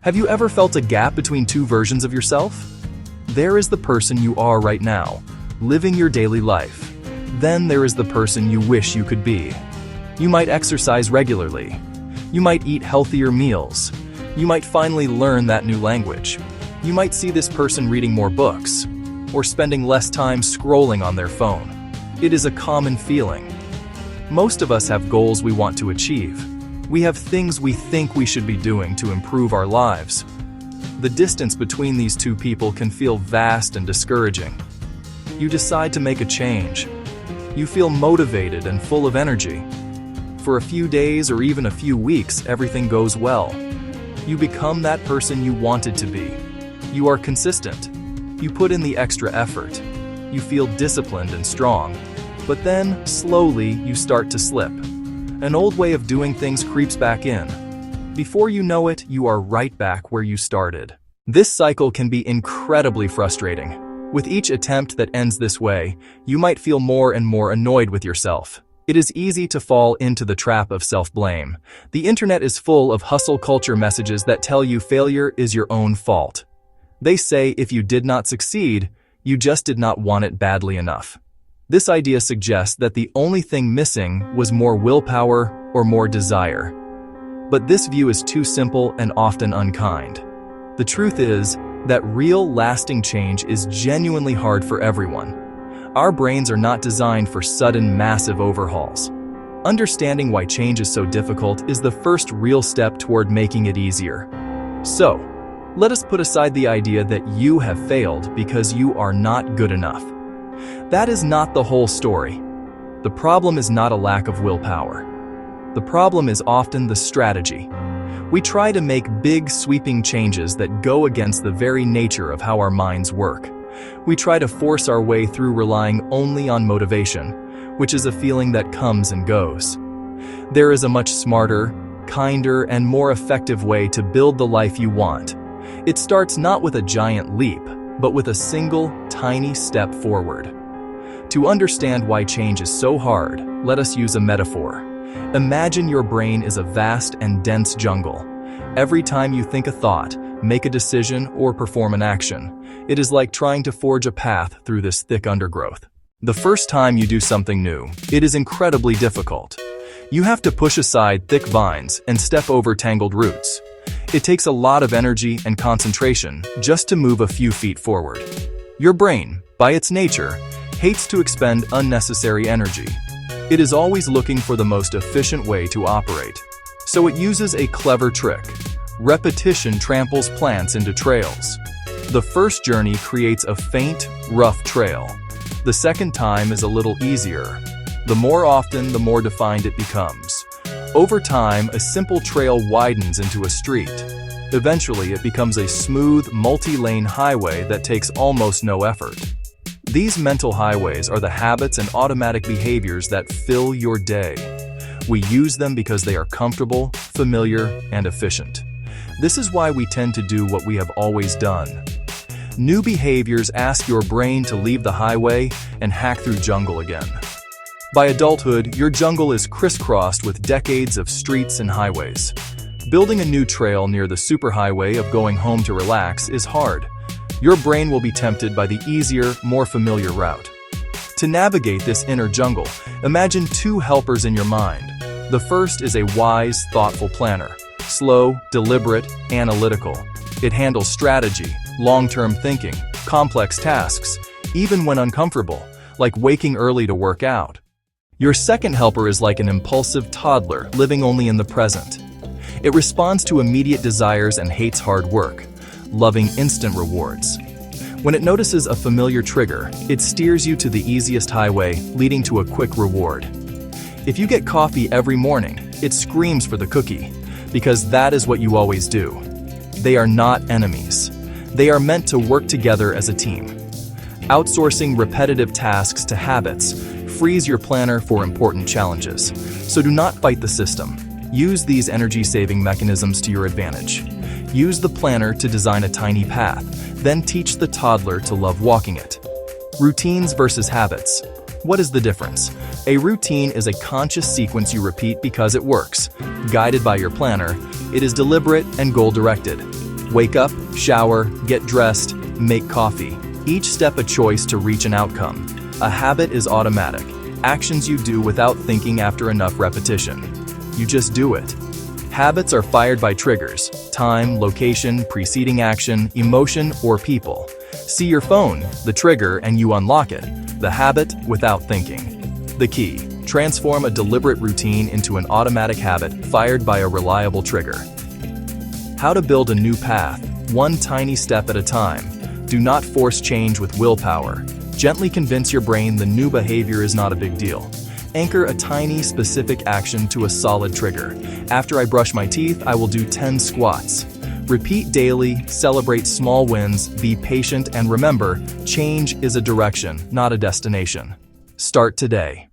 Have you ever felt a gap between two versions of yourself? There is the person you are right now, living your daily life. Then there is the person you wish you could be. You might exercise regularly. You might eat healthier meals. You might finally learn that new language. You might see this person reading more books, or spending less time scrolling on their phone. It is a common feeling. Most of us have goals we want to achieve. We have things we think we should be doing to improve our lives. The distance between these two people can feel vast and discouraging. You decide to make a change. You feel motivated and full of energy. For a few days or even a few weeks, everything goes well. You become that person you wanted to be. You are consistent. You put in the extra effort. You feel disciplined and strong. But then, slowly, you start to slip. An old way of doing things creeps back in. Before you know it, you are right back where you started. This cycle can be incredibly frustrating. With each attempt that ends this way, you might feel more and more annoyed with yourself. It is easy to fall into the trap of self-blame. The internet is full of hustle culture messages that tell you failure is your own fault. They say if you did not succeed, you just did not want it badly enough. This idea suggests that the only thing missing was more willpower or more desire. But this view is too simple and often unkind. The truth is that real, lasting change is genuinely hard for everyone. Our brains are not designed for sudden, massive overhauls. Understanding why change is so difficult is the first real step toward making it easier. So, let us put aside the idea that you have failed because you are not good enough. That is not the whole story. The problem is not a lack of willpower. The problem is often the strategy. We try to make big, sweeping changes that go against the very nature of how our minds work. We try to force our way through relying only on motivation, which is a feeling that comes and goes. There is a much smarter, kinder, and more effective way to build the life you want. It starts not with a giant leap, but with a single, tiny step forward. To understand why change is so hard, let us use a metaphor. Imagine your brain is a vast and dense jungle. Every time you think a thought, make a decision, or perform an action, it is like trying to forge a path through this thick undergrowth. The first time you do something new, it is incredibly difficult. You have to push aside thick vines and step over tangled roots. It takes a lot of energy and concentration just to move a few feet forward. Your brain, by its nature, hates to expend unnecessary energy. It is always looking for the most efficient way to operate. So it uses a clever trick. Repetition tramples plants into trails. The first journey creates a faint, rough trail. The second time is a little easier. The more often, the more defined it becomes. Over time, a simple trail widens into a street. Eventually, it becomes a smooth, multi-lane highway that takes almost no effort. These mental highways are the habits and automatic behaviors that fill your day. We use them because they are comfortable, familiar, and efficient. This is why we tend to do what we have always done. New behaviors ask your brain to leave the highway and hack through jungle again. By adulthood, your jungle is crisscrossed with decades of streets and highways. Building a new trail near the superhighway of going home to relax is hard. Your brain will be tempted by the easier, more familiar route. To navigate this inner jungle, imagine two helpers in your mind. The first is a wise, thoughtful planner. Slow, deliberate, analytical. It handles strategy, long-term thinking, complex tasks, even when uncomfortable, like waking early to work out. Your second helper is like an impulsive toddler living only in the present. It responds to immediate desires and hates hard work, loving instant rewards. When it notices a familiar trigger, it steers you to the easiest highway, leading to a quick reward. If you get coffee every morning, it screams for the cookie, because that is what you always do. They are not enemies. They are meant to work together as a team. Outsourcing repetitive tasks to habits frees your planner for important challenges. So do not fight the system. Use these energy-saving mechanisms to your advantage. Use the planner to design a tiny path, then teach the toddler to love walking it. Routines versus habits. What is the difference? A routine is a conscious sequence you repeat because it works. Guided by your planner, it is deliberate and goal-directed. Wake up, shower, get dressed, make coffee. Each step a choice to reach an outcome. A habit is automatic. Actions you do without thinking after enough repetition. You just do it. Habits are fired by triggers: time, location, preceding action, emotion, or people. See your phone, the trigger, and you unlock it. The habit without thinking. The key: transform a deliberate routine into an automatic habit fired by a reliable trigger. How to build a new path, one tiny step at a time. Do not force change with willpower. Gently convince your brain the new behavior is not a big deal. Anchor a tiny, specific action to a solid trigger. After I brush my teeth, I will do 10 squats. Repeat daily, celebrate small wins, be patient, and remember, change is a direction, not a destination. Start today.